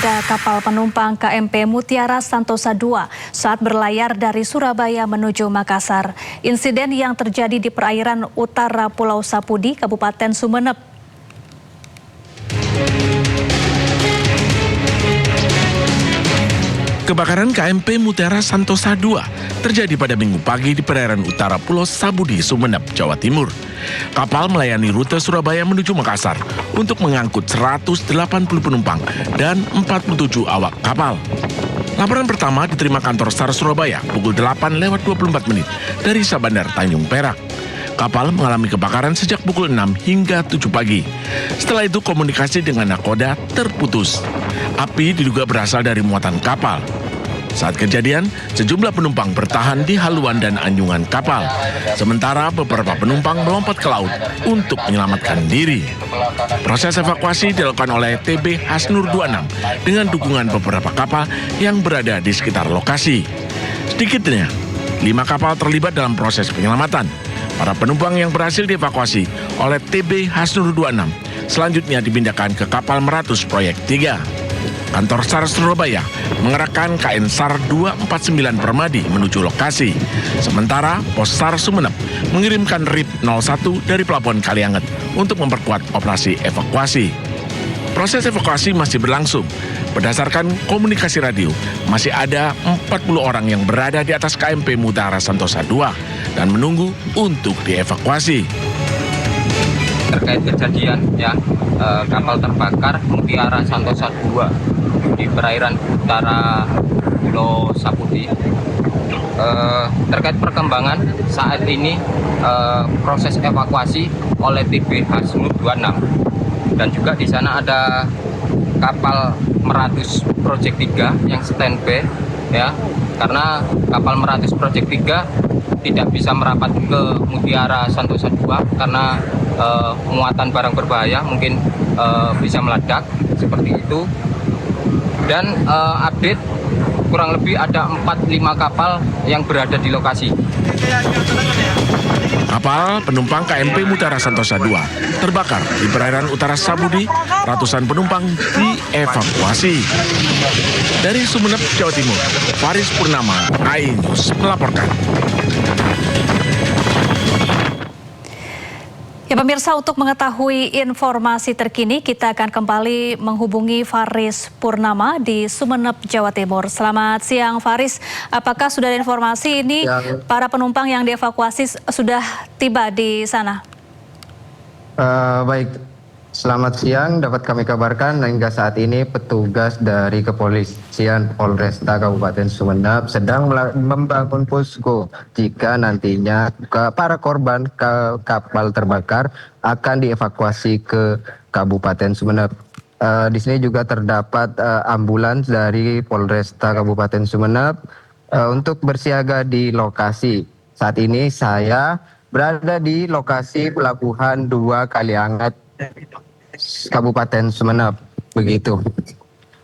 Ada kapal penumpang KMP Mutiara Santosa II saat berlayar dari Surabaya menuju Makassar. Insiden yang terjadi di perairan utara Pulau Sapudi, Kabupaten Sumeneb. Kebakaran KMP Mutiara Santosa II terjadi pada Minggu pagi di perairan utara Pulau Sapudi, Sumeneb, Jawa Timur. Kapal melayani rute Surabaya menuju Makassar untuk mengangkut 180 penumpang dan 47 awak kapal. Laporan pertama diterima kantor SAR Surabaya pukul 8:24 dari Sabandar Tanjung Perak. Kapal mengalami kebakaran sejak pukul 6 hingga 7 pagi. Setelah itu komunikasi dengan nakoda terputus. Api diduga berasal dari muatan kapal. Saat kejadian, sejumlah penumpang bertahan di haluan dan anjungan kapal. Sementara beberapa penumpang melompat ke laut untuk menyelamatkan diri. Proses evakuasi dilakukan oleh TB Hasnur 26 dengan dukungan beberapa kapal yang berada di sekitar lokasi. Sedikitnya, 5 kapal terlibat dalam proses penyelamatan. Para penumpang yang berhasil dievakuasi oleh TB Hasnur 26 selanjutnya dipindahkan ke kapal Meratus Proyek 3. Kantor SAR Surabaya mengerahkan KN SAR 249 Permadi menuju lokasi. Sementara Pos SAR Sumeneb mengirimkan RIP 01 dari Pelabuhan Kalianget untuk memperkuat operasi evakuasi. Proses evakuasi masih berlangsung. Berdasarkan komunikasi radio, masih ada 40 orang yang berada di atas KMP Mutiara Santosa II dan menunggu untuk dievakuasi. Terkait kejadian kapal terbakar Mutiara Santosa II di perairan utara Pulau Sapudi. Terkait perkembangan saat ini proses evakuasi oleh TB Hasnur 26 dan juga di sana ada kapal Meratus Proyek 3 yang standby karena kapal Meratus Proyek 3 tidak bisa merapat ke Mutiara Santosa II karena muatan barang berbahaya mungkin bisa meledak seperti itu. Dan update kurang lebih ada 4-5 kapal yang berada di lokasi. Kapal penumpang KMP Mutiara Santosa II terbakar di perairan utara Sapudi. Ratusan penumpang dievakuasi. Dari Sumeneb, Jawa Timur, Faris Purnama, iNews melaporkan. Ya pemirsa, untuk mengetahui informasi terkini kita akan kembali menghubungi Faris Purnama di Sumeneb, Jawa Timur. Selamat siang Faris, apakah sudah ada informasi ini para penumpang yang dievakuasi sudah tiba di sana? Baik, selamat siang. Dapat kami kabarkan hingga saat ini petugas dari Kepolisian Polresta Kabupaten Sumeneb sedang membangun posko jika nantinya para korban kapal terbakar akan dievakuasi ke Kabupaten Sumeneb. Di sini juga terdapat ambulans dari Polresta Kabupaten Sumeneb untuk bersiaga di lokasi. Saat ini saya berada di lokasi Pelabuhan 2 Kalianget, Kabupaten Sumeneb, begitu.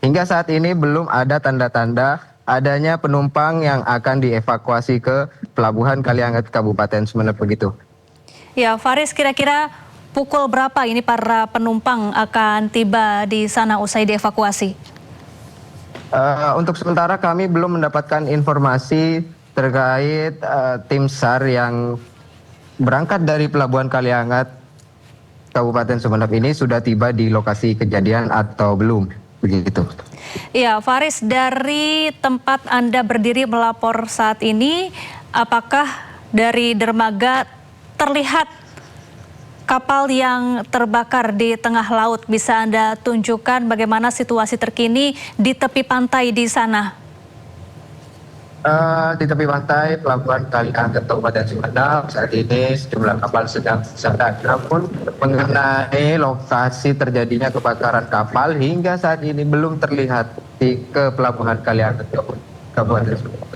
Hingga saat ini belum ada tanda-tanda adanya penumpang yang akan dievakuasi ke Pelabuhan Kalianget, Kabupaten Sumeneb, begitu. Ya, Faris, kira-kira pukul berapa ini para penumpang akan tiba di sana usai dievakuasi? Untuk sementara kami belum mendapatkan informasi terkait tim SAR yang berangkat dari Pelabuhan Kalianget, Kabupaten Sumeneb ini sudah tiba di lokasi kejadian atau belum, begitu. Iya, Faris, dari tempat Anda berdiri melapor saat ini, apakah dari dermaga terlihat kapal yang terbakar di tengah laut? Bisa Anda tunjukkan bagaimana situasi terkini di tepi pantai di sana? Di tepi pantai Pelabuhan Kalianget, Kabupaten Sumeneb, saat ini sejumlah kapal sedang bersandar. Namun mengenai lokasi terjadinya kebakaran kapal hingga saat ini belum terlihat ke Pelabuhan Kalianget, Kabupaten Sumeneb.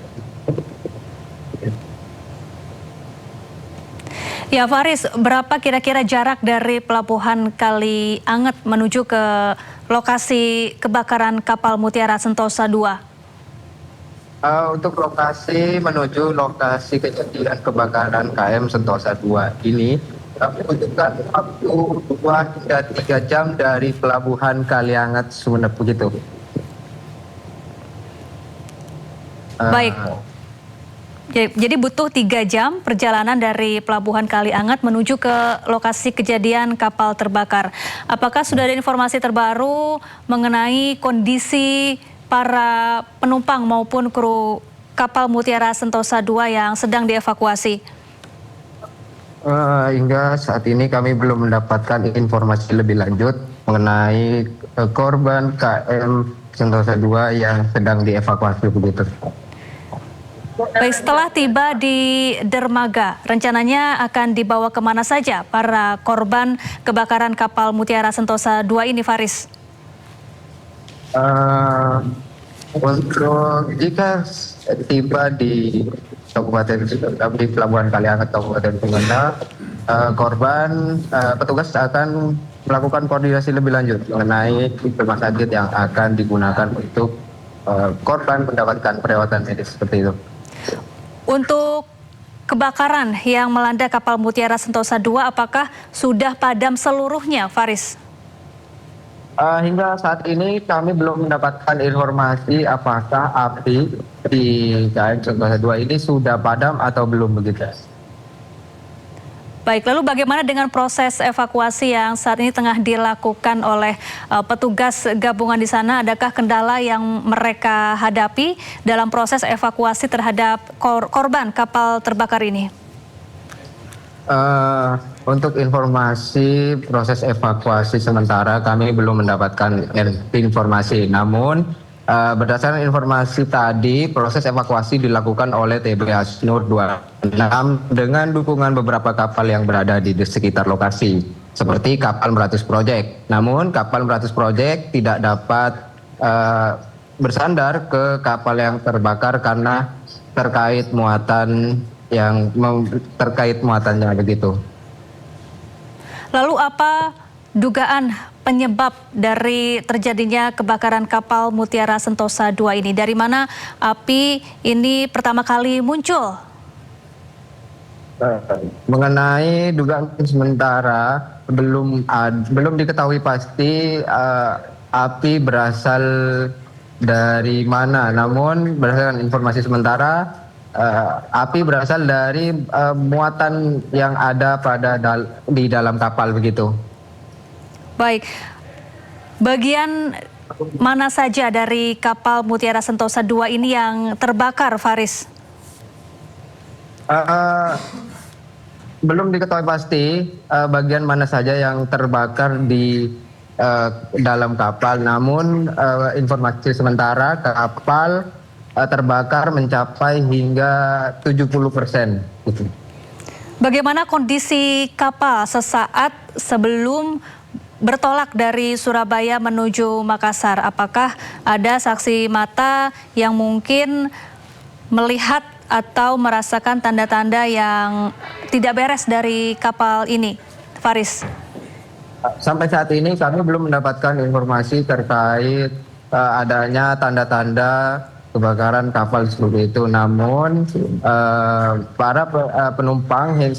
Ya Faris, berapa kira-kira jarak dari Pelabuhan Kalianget menuju ke lokasi kebakaran kapal Mutiara Santosa II? Untuk lokasi menuju lokasi kejadian kebakaran KM Santosa II ini membutuhkan waktu 2 hingga 3 jam dari Pelabuhan Kalianget, Sumeneb, begitu. Baik. Jadi butuh 3 jam perjalanan dari Pelabuhan Kaliangat menuju ke lokasi kejadian kapal terbakar. Apakah sudah ada informasi terbaru mengenai kondisi para penumpang maupun kru kapal Mutiara Sentosa II yang sedang dievakuasi? Hingga saat ini kami belum mendapatkan informasi lebih lanjut mengenai korban KM Sentosa II yang sedang dievakuasi begitu. Baik, setelah tiba di dermaga, rencananya akan dibawa kemana saja para korban kebakaran kapal Mutiara Sentosa II ini, Faris? Untuk jika tiba di di Pelabuhan Kaliangat Kabupaten Sumeneb, petugas akan melakukan koordinasi lebih lanjut mengenai rumah sakit yang akan digunakan untuk korban mendapatkan perawatan medis seperti itu. Untuk kebakaran yang melanda kapal Mutiara Sentosa II, apakah sudah padam seluruhnya, Faris? Hingga saat ini kami belum mendapatkan informasi apakah api di KM Sentosa II ini sudah padam atau belum begitu. Baik, lalu bagaimana dengan proses evakuasi yang saat ini tengah dilakukan oleh petugas gabungan di sana? Adakah kendala yang mereka hadapi dalam proses evakuasi terhadap korban kapal terbakar ini? Untuk informasi proses evakuasi sementara kami belum mendapatkan informasi. Namun berdasarkan informasi tadi, proses evakuasi dilakukan oleh TB Hasnur 26 dengan dukungan beberapa kapal yang berada di sekitar lokasi, seperti kapal Meratus Project. Namun kapal Meratus Project tidak dapat bersandar ke kapal yang terbakar karena terkait muatannya begitu. Lalu apa dugaan penyebab dari terjadinya kebakaran kapal Mutiara Sentosa II ini? Dari mana api ini pertama kali muncul? Mengenai dugaan sementara belum diketahui pasti api berasal dari mana. Namun berdasarkan informasi sementara api berasal dari muatan yang ada di dalam kapal begitu. Baik, bagian mana saja dari kapal Mutiara Sentosa II ini yang terbakar, Faris? Belum diketahui pasti bagian mana saja yang terbakar di dalam kapal. Namun informasi sementara kapal terbakar mencapai hingga 70%. Bagaimana kondisi kapal sesaat sebelum bertolak dari Surabaya menuju Makassar? Apakah ada saksi mata yang mungkin melihat atau merasakan tanda-tanda yang tidak beres dari kapal ini, Faris? Sampai saat ini kami belum mendapatkan informasi terkait adanya tanda-tanda kebakaran kapal seperti itu. Namun para penumpang yang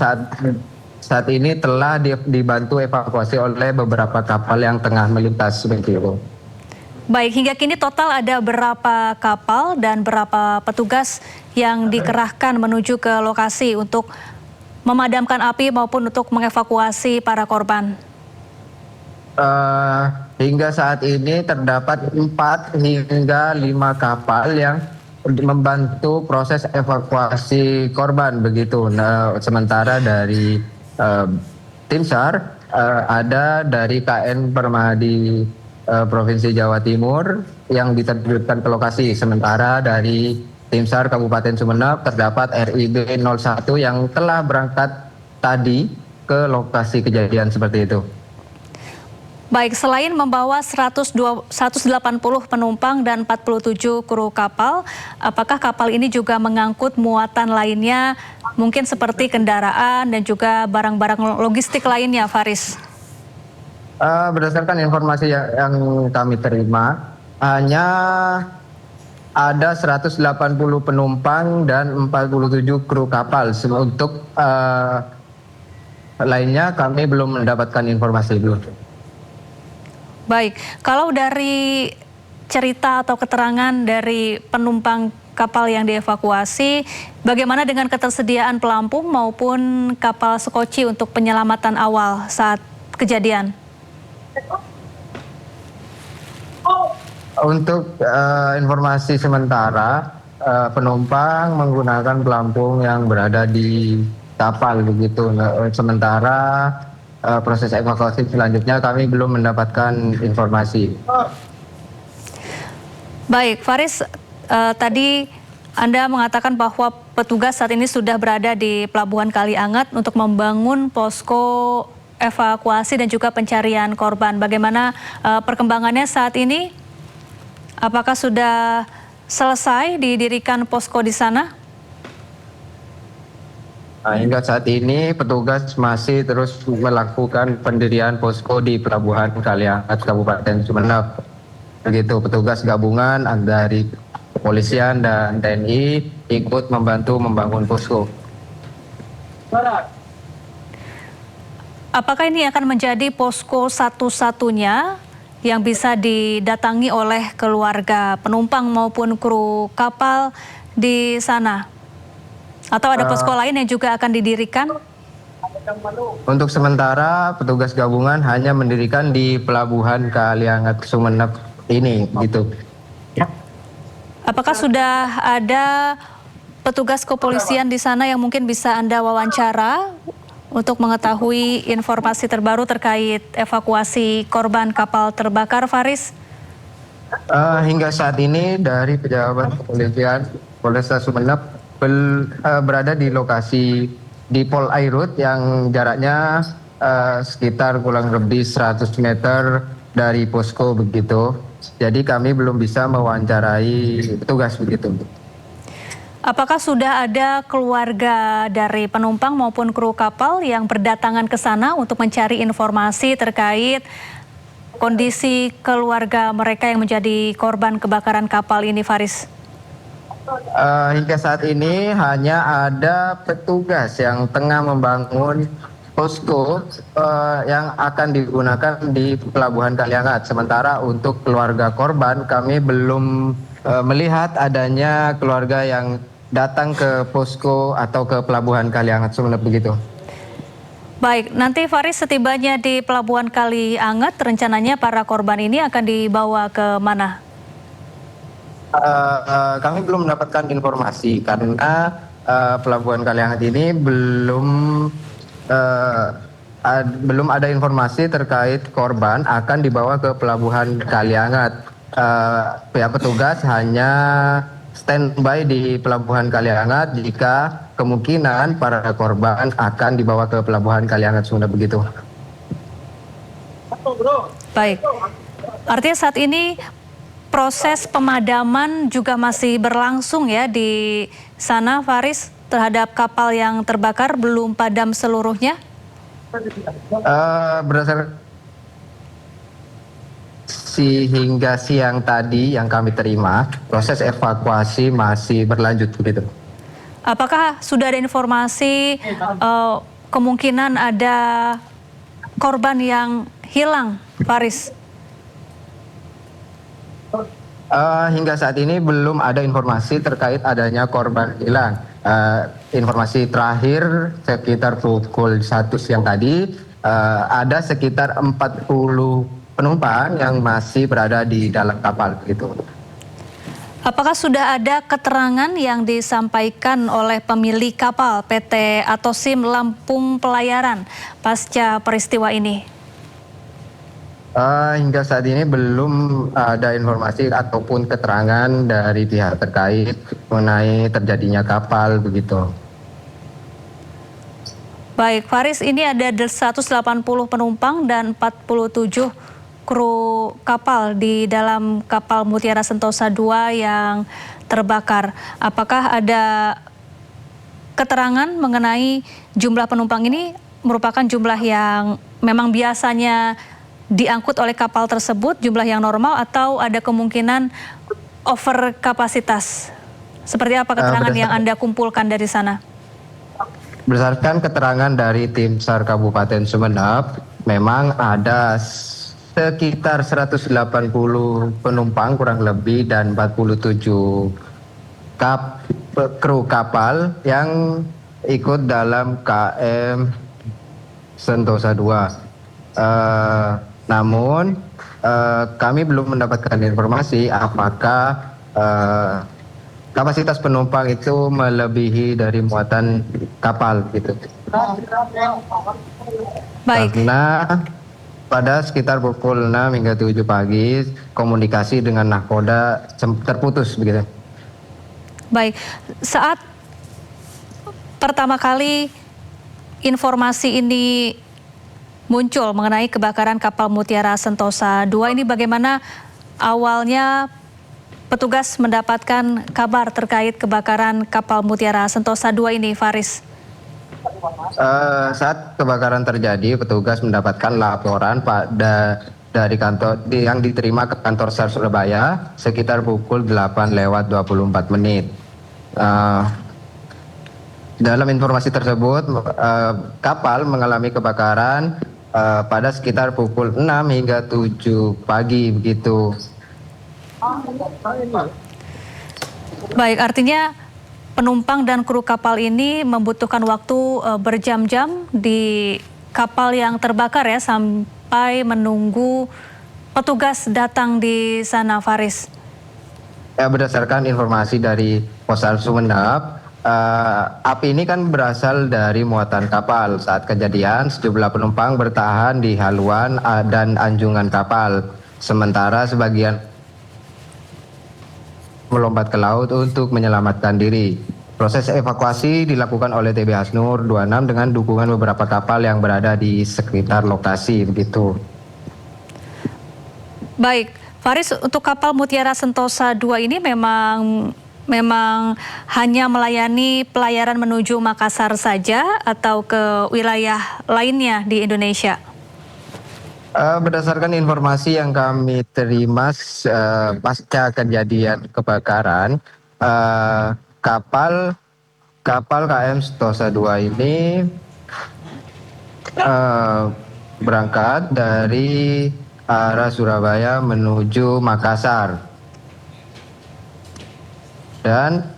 saat ini telah dibantu evakuasi oleh beberapa kapal yang tengah melintas seperti itu. Baik, hingga kini total ada berapa kapal dan berapa petugas yang dikerahkan menuju ke lokasi untuk memadamkan api maupun untuk mengevakuasi para korban? Hingga saat ini terdapat 4 hingga 5 kapal yang membantu proses evakuasi korban begitu. Sementara dari tim SAR ada dari KN Permadi Provinsi Jawa Timur yang diterjunkan ke lokasi. Sementara dari tim SAR Kabupaten Sumeneb terdapat RIB 01 yang telah berangkat tadi ke lokasi kejadian seperti itu. Baik, selain membawa 180 penumpang dan 47 kru kapal, apakah kapal ini juga mengangkut muatan lainnya, mungkin seperti kendaraan dan juga barang-barang logistik lainnya, Faris? Berdasarkan informasi yang kami terima, hanya ada 180 penumpang dan 47 kru kapal. Untuk lainnya kami belum mendapatkan informasi dulu. Baik, kalau dari cerita atau keterangan dari penumpang kapal yang dievakuasi. Bagaimana dengan ketersediaan pelampung maupun kapal skoci untuk penyelamatan awal saat kejadian? Untuk informasi sementara, penumpang menggunakan pelampung yang berada di kapal begitu. Sementara proses evakuasi selanjutnya kami belum mendapatkan informasi. Baik, Faris, tadi Anda mengatakan bahwa petugas saat ini sudah berada di Pelabuhan Kaliangat untuk membangun posko evakuasi dan juga pencarian korban. Bagaimana perkembangannya saat ini? Apakah sudah selesai didirikan posko di sana? Hingga saat ini petugas masih terus melakukan pendirian posko di Pelabuhan Kaliangat, Kabupaten Sumeneb. Begitu, petugas gabungan dari kepolisian dan TNI ikut membantu membangun posko. Apakah ini akan menjadi posko satu-satunya yang bisa didatangi oleh keluarga penumpang maupun kru kapal di sana? Atau ada posko lain yang juga akan didirikan? Untuk sementara petugas gabungan hanya mendirikan di Pelabuhan Kaliangat Sumeneb ini gitu. Apakah sudah ada petugas kepolisian di sana yang mungkin bisa Anda wawancara untuk mengetahui informasi terbaru terkait evakuasi korban kapal terbakar, Faris? Hingga saat ini dari pejabat kepolisian Polresta Sumeneb berada di lokasi di Pol Airut yang jaraknya sekitar kurang lebih 100 meter dari posko begitu. Jadi kami belum bisa mewawancarai petugas begitu. Apakah sudah ada keluarga dari penumpang maupun kru kapal yang berdatangan ke sana untuk mencari informasi terkait kondisi keluarga mereka yang menjadi korban kebakaran kapal ini, Faris? Hingga saat ini hanya ada petugas yang tengah membangun posko yang akan digunakan di Pelabuhan Kaliangat. Sementara untuk keluarga korban kami belum melihat adanya keluarga yang datang ke posko atau ke Pelabuhan Kaliangat Sumeneb begitu. Baik, nanti Faris setibanya di Pelabuhan Kaliangat, rencananya para korban ini akan dibawa ke mana? Kami belum mendapatkan informasi karena Pelabuhan Kaliangat ini belum ada informasi terkait korban akan dibawa ke Pelabuhan Kaliangat. Pihak petugas hanya standby di Pelabuhan Kaliangat jika kemungkinan para korban akan dibawa ke Pelabuhan Kaliangat Sumeneb begitu. Baik, artinya saat ini proses pemadaman juga masih berlangsung ya di sana, Faris, terhadap kapal yang terbakar, belum padam seluruhnya? Berdasarkan hingga siang tadi yang kami terima, proses evakuasi masih berlanjut begitu. Apakah sudah ada informasi kemungkinan ada korban yang hilang, Faris? Hingga saat ini belum ada informasi terkait adanya korban hilang. Informasi terakhir sekitar pukul 1 siang tadi ada sekitar 40 penumpang yang masih berada di dalam kapal gitu. Apakah sudah ada keterangan yang disampaikan oleh pemilik kapal PT Atosim Lampung Pelayaran pasca peristiwa ini? Hingga saat ini belum ada informasi ataupun keterangan dari pihak terkait mengenai terjadinya kapal begitu. Baik, Faris, ini ada 180 penumpang dan 47 kru kapal di dalam kapal Mutiara Sentosa II yang terbakar. Apakah ada keterangan mengenai jumlah penumpang ini merupakan jumlah yang memang biasanya diangkut oleh kapal tersebut, jumlah yang normal, atau ada kemungkinan over kapasitas? Seperti apa keterangan yang Anda kumpulkan dari sana? Berdasarkan keterangan dari tim SAR Kabupaten Sumeneb, memang ada sekitar 180 penumpang kurang lebih dan 47 kru kapal yang ikut dalam KM Sentosa 2. Namun kami belum mendapatkan informasi apakah kapasitas penumpang itu melebihi dari muatan kapal gitu. Baik. Karena pada sekitar pukul 6 hingga 7 pagi komunikasi dengan nahkoda terputus begitu. Baik, saat pertama kali informasi ini muncul mengenai kebakaran kapal Mutiara Sentosa 2 ini, bagaimana awalnya petugas mendapatkan kabar terkait kebakaran kapal Mutiara Sentosa 2 ini, Faris? Saat kebakaran terjadi, petugas mendapatkan laporan dari kantor yang diterima ke kantor SAR Surabaya sekitar pukul 8:24. Dalam informasi tersebut, kapal mengalami kebakaran pada sekitar pukul 6 hingga 7 pagi begitu. Baik, artinya penumpang dan kru kapal ini membutuhkan waktu berjam-jam di kapal yang terbakar ya, sampai menunggu petugas datang di sana, Faris. Ya, berdasarkan informasi dari Posal Sumeneb, api ini kan berasal dari muatan kapal. Saat kejadian, sejumlah penumpang bertahan di haluan dan anjungan kapal, sementara sebagian melompat ke laut untuk menyelamatkan diri. Proses evakuasi dilakukan oleh TB Hasnur 26 dengan dukungan beberapa kapal yang berada di sekitar lokasi begitu. Baik, Faris, untuk kapal Mutiara Sentosa 2 ini memang hanya melayani pelayaran menuju Makassar saja atau ke wilayah lainnya di Indonesia? Berdasarkan informasi yang kami terima pasca kejadian kebakaran, kapal KM Sentosa 2 ini berangkat dari arah Surabaya menuju Makassar dan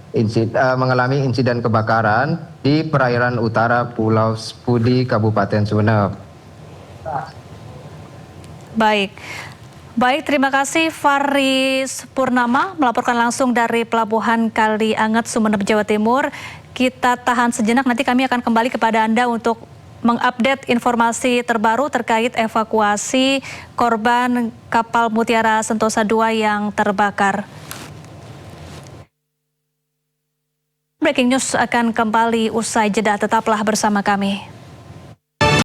mengalami insiden kebakaran di perairan utara Pulau Sepudi, Kabupaten Sumeneb. Baik, terima kasih Faris Purnama melaporkan langsung dari Pelabuhan Kali Anget, Sumeneb, Jawa Timur. Kita tahan sejenak, nanti kami akan kembali kepada Anda untuk mengupdate informasi terbaru terkait evakuasi korban kapal Mutiara Sentosa 2 yang terbakar. Breaking News akan kembali usai jeda, tetaplah bersama kami.